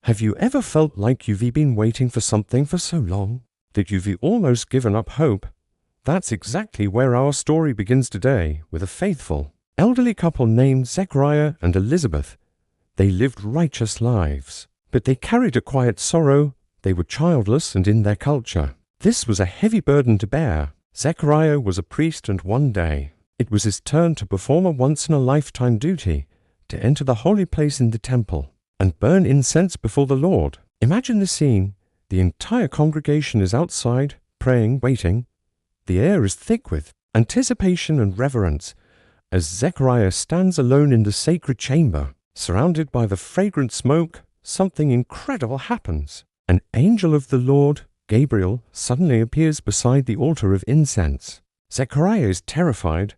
Have you ever felt like you've been waiting for something for so long that you've almost given up hope? That's exactly where our story begins today, with a faithful, elderly couple named Zechariah and Elizabeth. They lived righteous lives, but they carried a quiet sorrow. They were childless and in their culture. This was a heavy burden to bear. Zechariah was a priest, and one day it was his turn to perform a once-in-a-lifetime duty, to enter the holy place in the temple and burn incense before the Lord. Imagine the scene. The entire congregation is outside, praying, waiting. The air is thick with anticipation and reverence as Zechariah stands alone in the sacred chamber, surrounded by the fragrant smoke. Something incredible happens. An angel of the Lord, Gabriel, suddenly appears beside the altar of incense. Zechariah is terrified,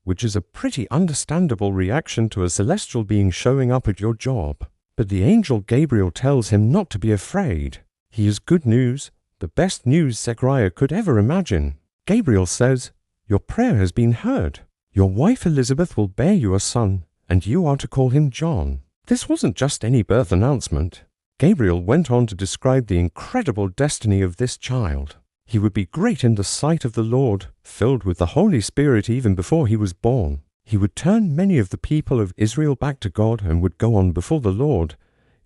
which is a pretty understandable reaction to a celestial being showing up at your job. But the angel Gabriel tells him not to be afraid. He has good news, the best news Zechariah could ever imagine. Gabriel says, "Your prayer has been heard. Your wife Elizabeth will bear you a son, and you are to call him John." This wasn't just any birth announcement. Gabriel went on to describe the incredible destiny of this child. He would be great in the sight of the Lord, filled with the Holy Spirit even before he was born. He would turn many of the people of Israel back to God and would go on before the Lord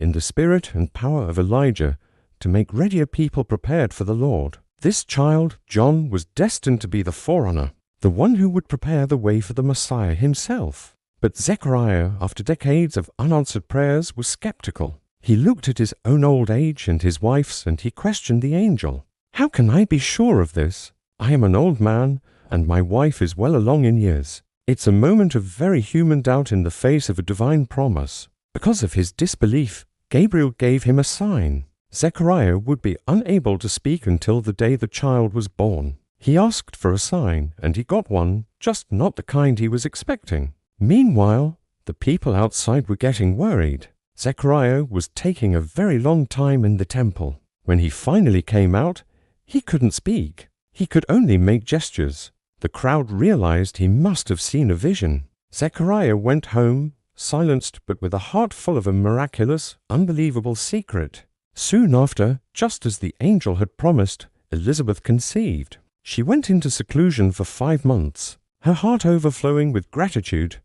in the spirit and power of Elijah to make ready a people prepared for the Lord. This child, John, was destined to be the forerunner, the one who would prepare the way for the Messiah himself. But Zechariah, after decades of unanswered prayers, was skeptical. He looked at his own old age and his wife's, and he questioned the angel. "How can I be sure of this? I am an old man, and my wife is well along in years." It's a moment of very human doubt in the face of a divine promise. Because of his disbelief, Gabriel gave him a sign. Zechariah would be unable to speak until the day the child was born. He asked for a sign, and he got one, just not the kind he was expecting. Meanwhile, the people outside were getting worried. Zechariah was taking a very long time in the temple. When he finally came out, he couldn't speak. He could only make gestures. The crowd realized he must have seen a vision. Zechariah went home, silenced but with a heart full of a miraculous, unbelievable secret. Soon after, just as the angel had promised, Elizabeth conceived. She went into seclusion for 5 months, her heart overflowing with gratitude.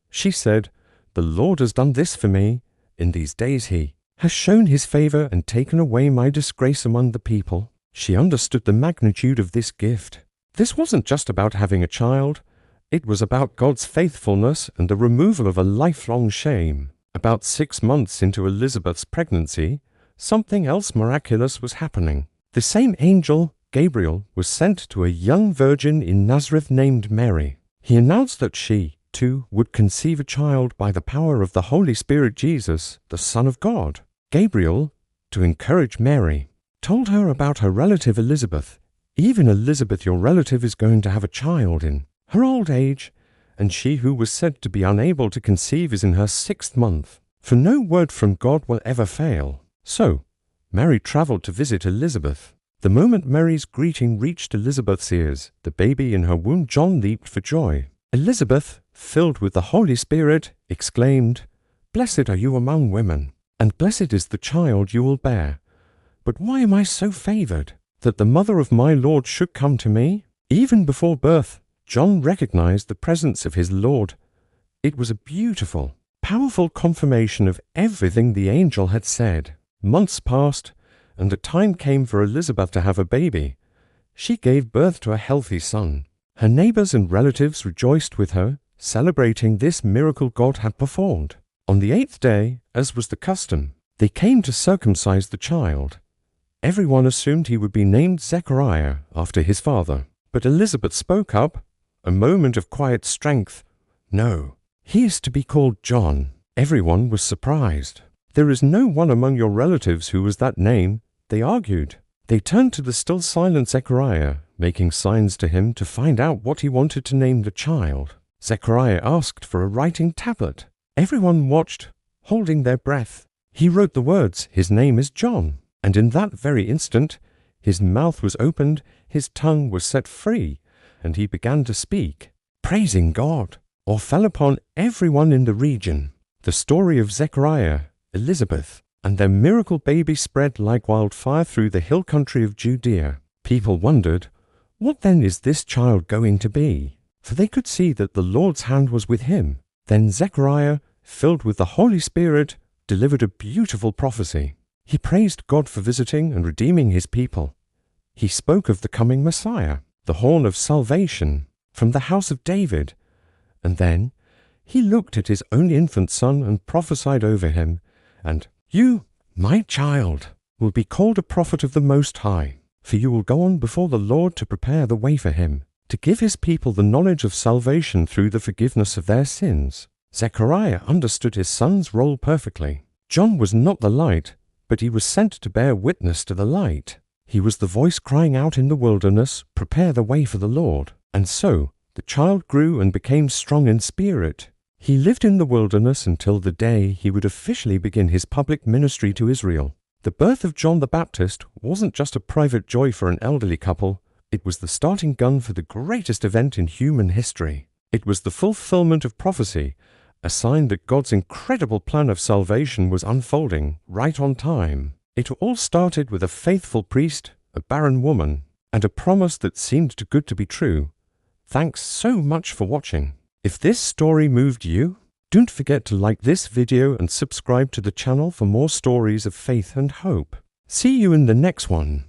She said, "The Lord has done this for me. In these days he has shown his favor and taken away my disgrace among the people." She understood the magnitude of this gift. This wasn't just about having a child. It was about God's faithfulness and the removal of a lifelong shame. About 6 months into Elizabeth's pregnancy, something else miraculous was happening. The same angel, Gabriel, was sent to a young virgin in Nazareth named Mary. He announced that she, too, would conceive a child by the power of the Holy Spirit Jesus, the Son of God. Gabriel, to encourage Mary, told her about her relative Elizabeth. "Even Elizabeth, your relative, is going to have a child in her old age, and she who was said to be unable to conceive is in her 6th month. For no word from God will ever fail." So, Mary traveled to visit Elizabeth. The moment Mary's greeting reached Elizabeth's ears, the baby in her womb, John, leaped for joy. Elizabeth, filled with the Holy Spirit, exclaimed, "Blessed are you among women, and blessed is the child you will bear. But why am I so favored, that the mother of my Lord should come to me?" Even before birth, John recognized the presence of his Lord. It was a beautiful, powerful confirmation of everything the angel had said. Months passed, and the time came for Elizabeth to have a baby. She gave birth to a healthy son. Her neighbors and relatives rejoiced with her, celebrating this miracle God had performed. On the 8th day, as was the custom, they came to circumcise the child. Everyone assumed he would be named Zechariah after his father. But Elizabeth spoke up, a moment of quiet strength. "No, he is to be called John." Everyone was surprised. "There is no one among your relatives who was that name," they argued. They turned to the still silent Zechariah, making signs to him to find out what he wanted to name the child. Zechariah asked for a writing tablet. Everyone watched, holding their breath. He wrote the words, "His name is John." And in that very instant, his mouth was opened, his tongue was set free, and he began to speak, praising God. Awe fell upon everyone in the region. The story of Zechariah, Elizabeth, and their miracle baby spread like wildfire through the hill country of Judea. People wondered, what then is this child going to be? For they could see that the Lord's hand was with him. Then Zechariah, filled with the Holy Spirit, delivered a beautiful prophecy. He praised God for visiting and redeeming his people. He spoke of the coming Messiah, the horn of salvation, from the house of David. And then he looked at his only infant son and prophesied over him, and, "You, my child, will be called a prophet of the Most High, for you will go on before the Lord to prepare the way for him, to give his people the knowledge of salvation through the forgiveness of their sins." Zechariah understood his son's role perfectly. John was not the light, but he was sent to bear witness to the light. He was the voice crying out in the wilderness, "Prepare the way for the Lord." And so the child grew and became strong in spirit. He lived in the wilderness until the day he would officially begin his public ministry to Israel. The birth of John the Baptist wasn't just a private joy for an elderly couple. It was the starting gun for the greatest event in human history. It was the fulfillment of prophecy, a sign that God's incredible plan of salvation was unfolding right on time. It all started with a faithful priest, a barren woman, and a promise that seemed too good to be true. Thanks so much for watching. If this story moved you, don't forget to like this video and subscribe to the channel for more stories of faith and hope. See you in the next one.